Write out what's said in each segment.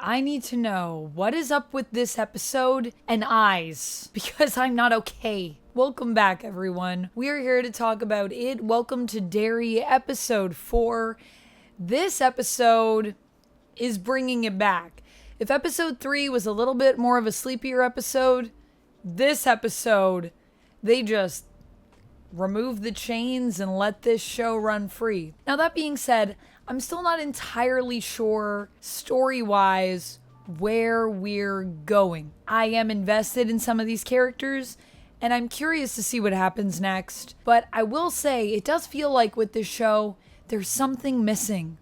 I need to know what is up with this episode and eyes, because I'm not okay. Welcome back, everyone. We are here to talk about it. Welcome to Derry, episode 4. This episode is bringing it back. If episode 3 was a little bit more of a sleepier episode, this episode, they just remove the chains and let this show run free. Now, that being said, I'm still not entirely sure, story-wise, where we're going. I am invested in some of these characters, and I'm curious to see what happens next. But I will say, it does feel like with this show, there's something missing.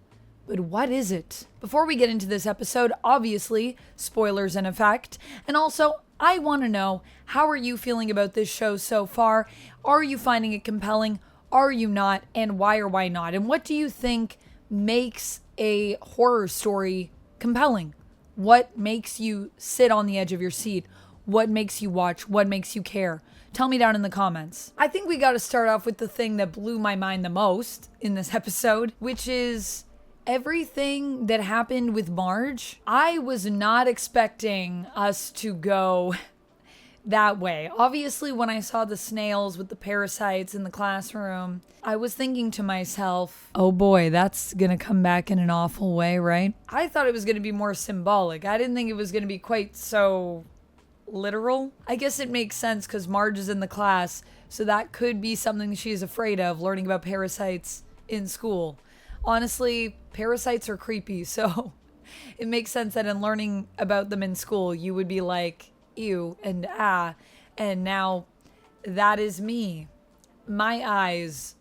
But what is it? Before we get into this episode, obviously, spoilers in effect. And also, I want to know, how are you feeling about this show so far? Are you finding it compelling? Are you not? And why or why not? And what do you think makes a horror story compelling? What makes you sit on the edge of your seat? What makes you watch? What makes you care? Tell me down in the comments. I think we got to start off with the thing that blew my mind the most in this episode, which is everything that happened with Marge. I was not expecting us to go that way. Obviously, when I saw the snails with the parasites in the classroom, I was thinking to myself, oh boy, that's gonna come back in an awful way, right? I thought it was gonna be more symbolic. I didn't think it was gonna be quite so literal. I guess it makes sense because Marge is in the class, so that could be something she's afraid of, learning about parasites in school. Honestly, parasites are creepy, so it makes sense that in learning about them in school, you would be like, ew and ah, and now that is me. My eyes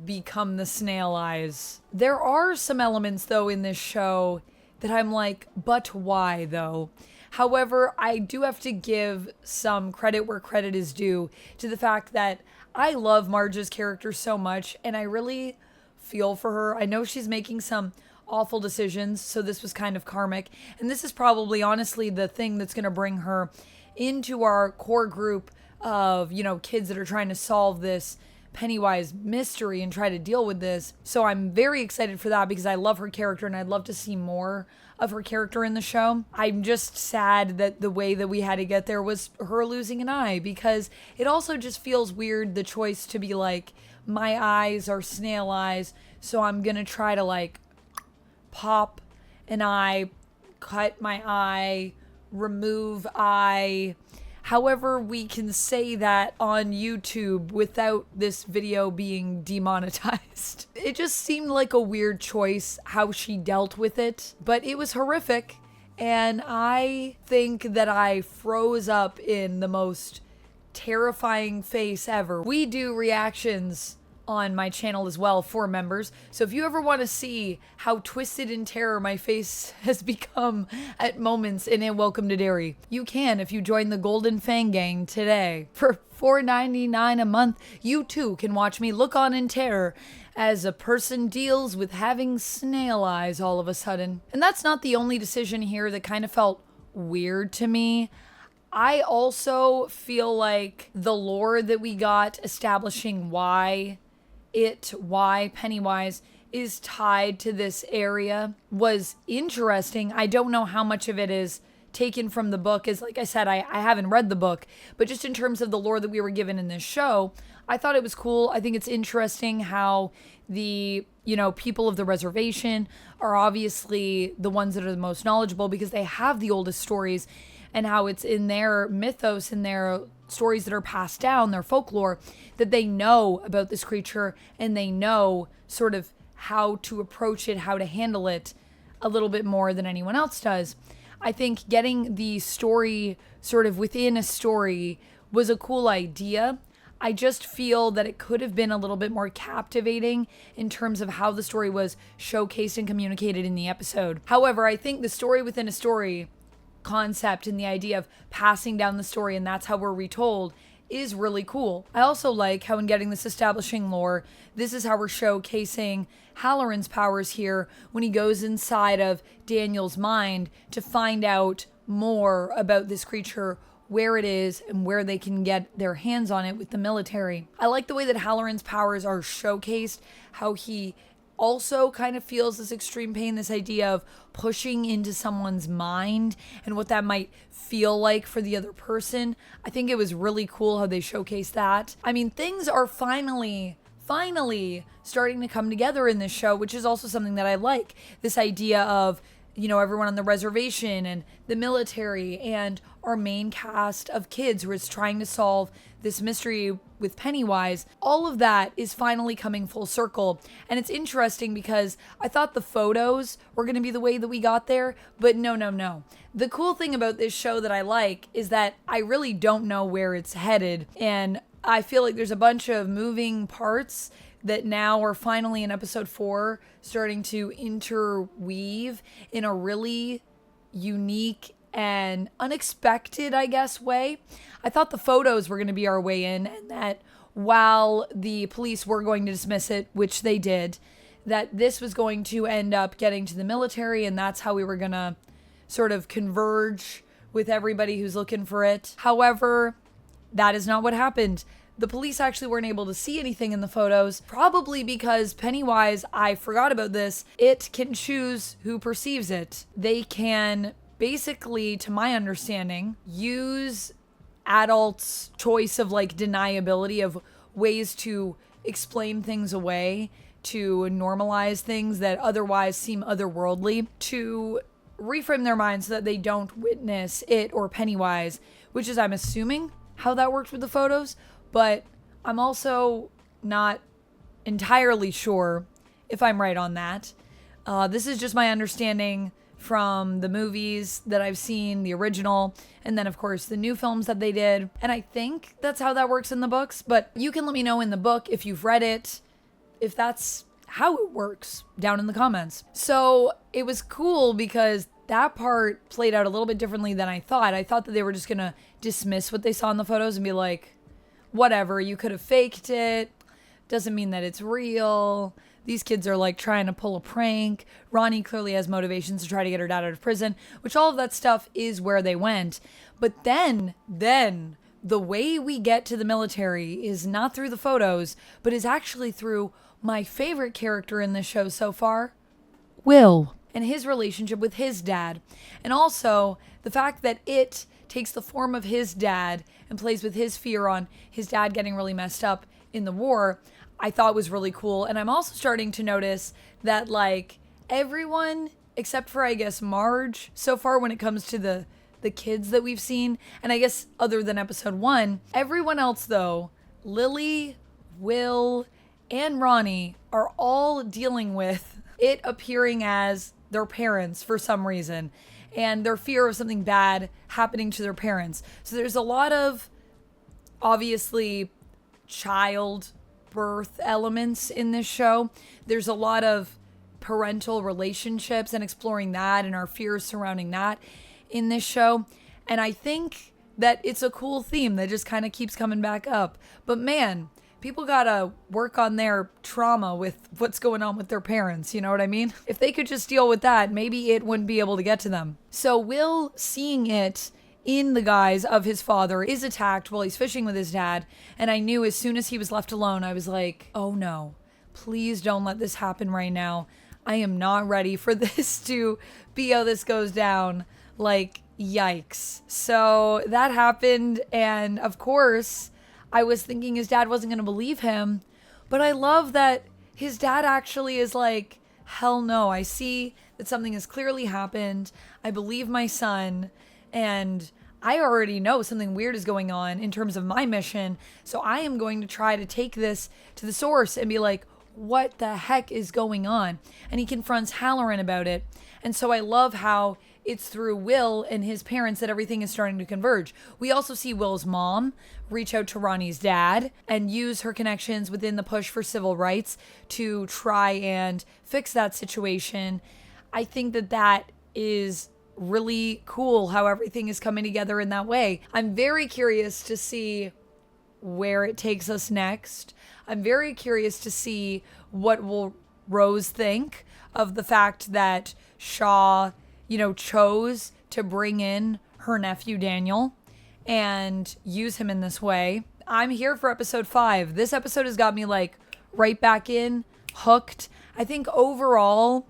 become the snail eyes. There are some elements, though, in this show that I'm like, but why, though? However, I do have to give some credit where credit is due to the fact that I love Marge's character so much, and I really feel for her. I know she's making some awful decisions, so this was kind of karmic, and this is probably honestly the thing that's going to bring her into our core group of, kids that are trying to solve this Pennywise mystery and try to deal with this. So I'm very excited for that because I love her character and I'd love to see more of her character in the show. I'm just sad that the way that we had to get there was her losing an eye, because it also just feels weird, the choice to be like, my eyes are snail eyes, so I'm gonna try to pop an eye, cut my eye, remove eye. However, we can say that on YouTube without this video being demonetized. It just seemed like a weird choice how she dealt with it, but it was horrific. And I think that I froze up in the most terrifying face ever. We do reactions on my channel as well for members, so if you ever want to see how twisted in terror my face has become at moments in A Welcome to Derry, you can if you join the Golden Fang Gang today. For $4.99 a month, you too can watch me look on in terror as a person deals with having snail eyes all of a sudden. And that's not the only decision here that kind of felt weird to me. I also feel like the lore that we got establishing why Pennywise is tied to this area was interesting. I don't know how much of it is taken from the book, as like I said, I haven't read the book, but just in terms of the lore that we were given in this show, I thought it was cool. I think it's interesting how the, people of the reservation are obviously the ones that are the most knowledgeable because they have the oldest stories, and how it's in their mythos, in their stories that are passed down, their folklore, that they know about this creature and they know sort of how to approach it, how to handle it a little bit more than anyone else does. I think getting the story sort of within a story was a cool idea. I just feel that it could have been a little bit more captivating in terms of how the story was showcased and communicated in the episode. However, I think the story within a story concept and the idea of passing down the story and that's how we're retold is really cool. I also like how in getting this establishing lore, this is how we're showcasing Halloran's powers here when he goes inside of Daniel's mind to find out more about this creature, where it is, and where they can get their hands on it with the military. I like the way that Halloran's powers are showcased, how he also kind of feels this extreme pain, this idea of pushing into someone's mind and what that might feel like for the other person. I think it was really cool how they showcased that. I mean, things are finally starting to come together in this show, which is also something that I like. This idea of, everyone on the reservation and the military and our main cast of kids who is trying to solve this mystery with Pennywise. All of that is finally coming full circle. And it's interesting because I thought the photos were going to be the way that we got there, but no. The cool thing about this show that I like is that I really don't know where it's headed. And I feel like there's a bunch of moving parts that now are finally in episode 4 starting to interweave in a really unique and unexpected, I guess, way. I thought the photos were going to be our way in, and that while the police were going to dismiss it, which they did, that this was going to end up getting to the military, and that's how we were going to sort of converge with everybody who's looking for it. However, that is not what happened. The police actually weren't able to see anything in the photos, probably because Pennywise, I forgot about this, it can choose who perceives it. They can basically, to my understanding, use adults' choice of deniability of ways to explain things away, to normalize things that otherwise seem otherworldly, to reframe their minds so that they don't witness it or Pennywise, which is, I'm assuming, how that works with the photos. But I'm also not entirely sure if I'm right on that. This is just my understanding from the movies that I've seen, the original, and then, of course, the new films that they did. And I think that's how that works in the books. But you can let me know in the book if you've read it, if that's how it works, down in the comments. So it was cool because that part played out a little bit differently than I thought. I thought that they were just going to dismiss what they saw in the photos and be like, whatever, you could have faked it. Doesn't mean that it's real. These kids are trying to pull a prank. Ronnie clearly has motivations to try to get her dad out of prison, which all of that stuff is where they went. But then the way we get to the military is not through the photos, but is actually through my favorite character in this show so far, Will, and his relationship with his dad. And also the fact that it takes the form of his dad and plays with his fear on his dad getting really messed up in the war, I thought was really cool. And I'm also starting to notice that everyone except for, I guess, Marge so far when it comes to the kids that we've seen, and I guess other than episode 1, everyone else though, Lily, Will, and Ronnie are all dealing with it appearing as their parents for some reason, and their fear of something bad happening to their parents. So there's a lot of, obviously, child birth elements in this show. There's a lot of parental relationships and exploring that and our fears surrounding that in this show. And I think that it's a cool theme that just kind of keeps coming back up. But man, people gotta work on their trauma with what's going on with their parents, you know what I mean? If they could just deal with that, maybe it wouldn't be able to get to them. So Will, seeing it in the guise of his father, is attacked while he's fishing with his dad. And I knew as soon as he was left alone, I was like, oh no, please don't let this happen right now. I am not ready for this to be how this goes down. Yikes. So that happened. And of course, I was thinking his dad wasn't going to believe him. But I love that his dad actually is like, hell no. I see that something has clearly happened. I believe my son. And I already know something weird is going on in terms of my mission. So I am going to try to take this to the source and be like, what the heck is going on? And he confronts Halloran about it. And so I love how it's through Will and his parents that everything is starting to converge. We also see Will's mom reach out to Ronnie's dad and use her connections within the push for civil rights to try and fix that situation. I think that that is really cool how everything is coming together in that way. I'm very curious to see where it takes us next. I'm very curious to see what will Rose think of the fact that Shaw, chose to bring in her nephew Daniel and use him in this way. I'm here for episode 5. This episode has got me right back in, hooked. I think overall,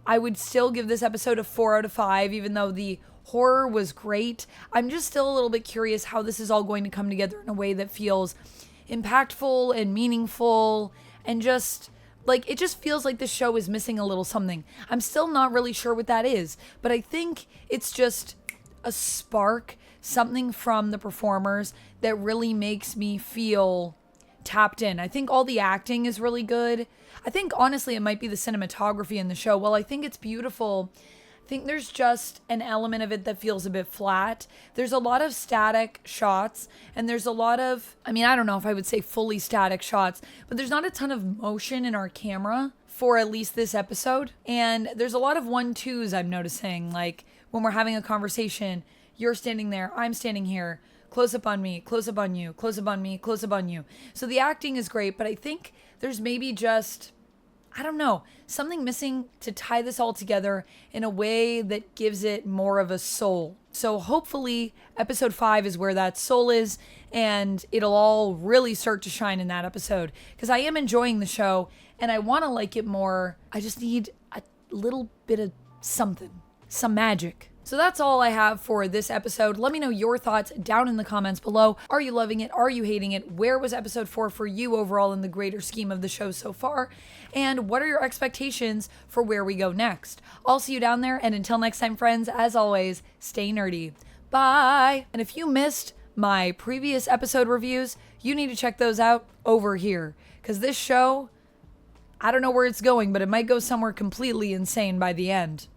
I would still give this episode a 4 out of 5, even though the horror was great. I'm just still a little bit curious how this is all going to come together in a way that feels impactful and meaningful, and just like, it just feels like the show is missing a little something. I'm still not really sure what that is, but I think it's just a spark, something from the performers that really makes me feel tapped in. I think all the acting is really good. I think honestly it might be the cinematography in the show. While I think it's beautiful, I think there's just an element of it that feels a bit flat. There's a lot of static shots, and there's a lot of, I mean, I don't know if I would say fully static shots, but there's not a ton of motion in our camera for at least this episode. And there's a lot of 1-2s I'm noticing, like when we're having a conversation, you're standing there, I'm standing here, close up on me, close up on you, close up on me, close up on you. So the acting is great, but I think there's maybe just, I don't know, something missing to tie this all together in a way that gives it more of a soul. So hopefully episode 5 is where that soul is, and it'll all really start to shine in that episode, because I am enjoying the show and I want to like it more. I just need a little bit of something, some magic. So that's all I have for this episode. Let me know your thoughts down in the comments below. Are you loving it? Are you hating it? Where was episode 4 for you overall in the greater scheme of the show so far? And what are your expectations for where we go next? I'll see you down there, and until next time, friends, as always, stay nerdy. Bye! And if you missed my previous episode reviews, you need to check those out over here, because this show, I don't know where it's going, but it might go somewhere completely insane by the end.